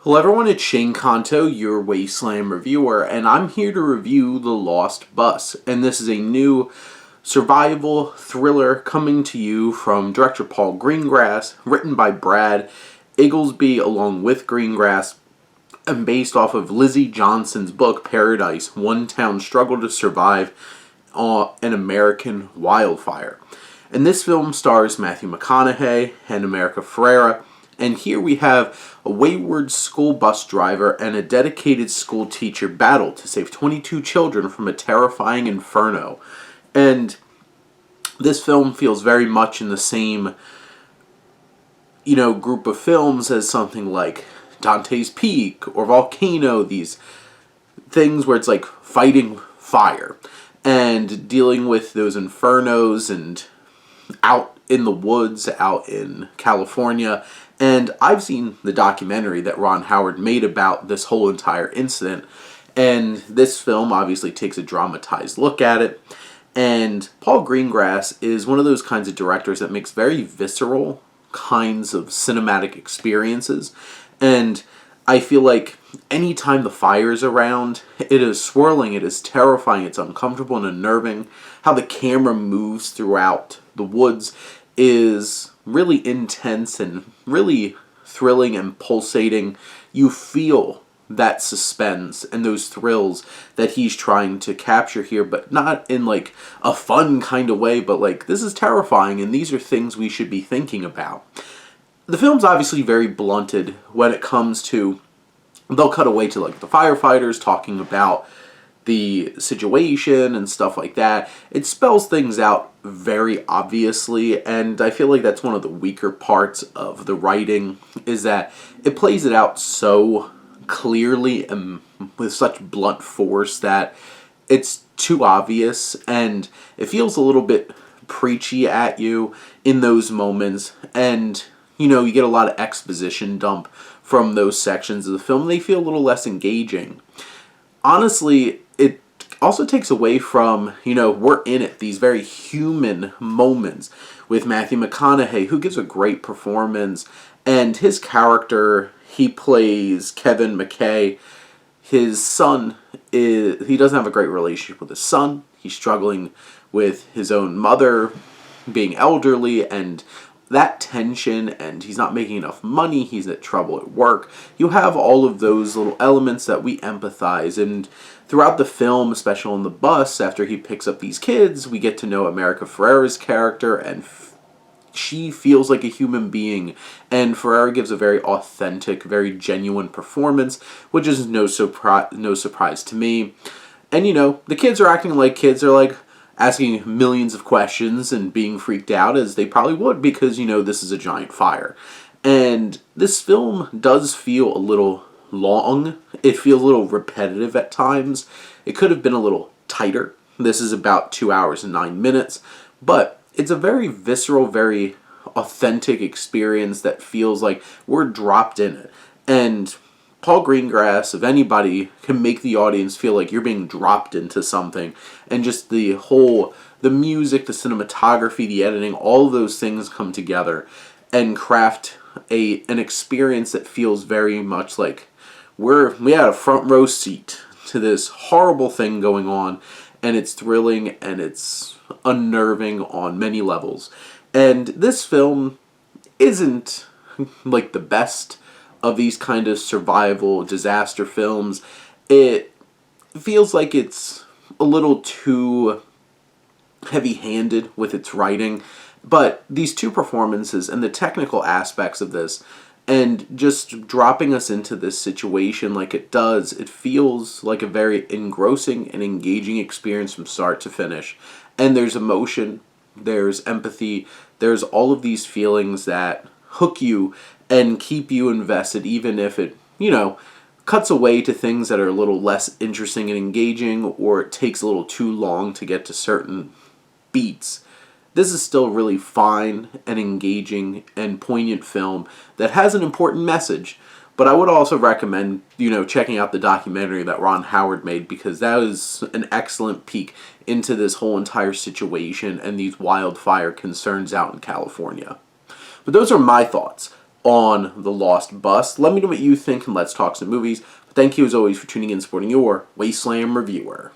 Hello everyone, it's Shane Kanto, your Wasteland reviewer, and I'm here to review The Lost Bus. And this is a new survival thriller coming to you from director Paul Greengrass, written by Brad Igglesby along with Greengrass, and based off of Lizzie Johnson's book Paradise, One Town Struggle to Survive an American Wildfire. And this film stars Matthew McConaughey and America Ferrera. And here we have a wayward school bus driver and a dedicated school teacher battle to save 22 children from a terrifying inferno. And this film feels very much in the same, group of films as something like Dante's Peak or Volcano, these things where it's like fighting fire and dealing with those infernos and out in the woods, out in California. And I've seen the documentary that Ron Howard made about this whole entire incident. And this film obviously takes a dramatized look at it. And Paul Greengrass is one of those kinds of directors that makes very visceral kinds of cinematic experiences. And I feel like anytime the fire is around, it is swirling, it is terrifying, it's uncomfortable and unnerving. How the camera moves throughout the woods is really intense and really thrilling and pulsating. You feel that suspense and those thrills that he's trying to capture here, but not in like a fun kind of way, but like this is terrifying and these are things we should be thinking about. The film's obviously very blunted when it comes to, they'll cut away to like the firefighters talking about the situation and stuff like that. It spells things out very obviously, and I feel like that's one of the weaker parts of the writing, is that it plays it out so clearly and with such blunt force that it's too obvious, and it feels a little bit preachy at you in those moments, and you get a lot of exposition dump from those sections of the film. They feel a little less engaging. Honestly, it also takes away from, we're in it, these very human moments with Matthew McConaughey, who gives a great performance, and his character, he plays Kevin McKay. His son, he doesn't have a great relationship with his son. He's struggling with his own mother being elderly, and that tension, and he's not making enough money, he's at trouble at work. You have all of those little elements that we empathize, and throughout the film, especially on the bus, after he picks up these kids, we get to know America Ferrera's character, and she feels like a human being, and Ferrera gives a very authentic, very genuine performance, which is no surprise to me. And the kids are acting like kids. They're like asking millions of questions and being freaked out, as they probably would, because this is a giant fire. And this film does feel a little long. It feels a little repetitive at times. It could have been a little tighter. This is about 2 hours and 9 minutes, but it's a very visceral, very authentic experience that feels like we're dropped in it. And Paul Greengrass, if anybody, can make the audience feel like you're being dropped into something. And just the music, the cinematography, the editing, all of those things come together and craft an experience that feels very much like we had a front row seat to this horrible thing going on, and it's thrilling and it's unnerving on many levels. And this film isn't like the best of these kind of survival disaster films. It feels like it's a little too heavy-handed with its writing, but these two performances and the technical aspects of this, and just dropping us into this situation like it does, it feels like a very engrossing and engaging experience from start to finish. And there's emotion, there's empathy, there's all of these feelings that hook you and keep you invested, even if it, cuts away to things that are a little less interesting and engaging, or it takes a little too long to get to certain beats. This is still really fine and engaging and poignant film that has an important message. But I would also recommend, checking out the documentary that Ron Howard made, because that was an excellent peek into this whole entire situation and these wildfire concerns out in California. But those are my thoughts. on The Lost Bus. Let me know what you think, and let's talk some movies. But thank you as always for tuning in and supporting your Wasteland reviewer.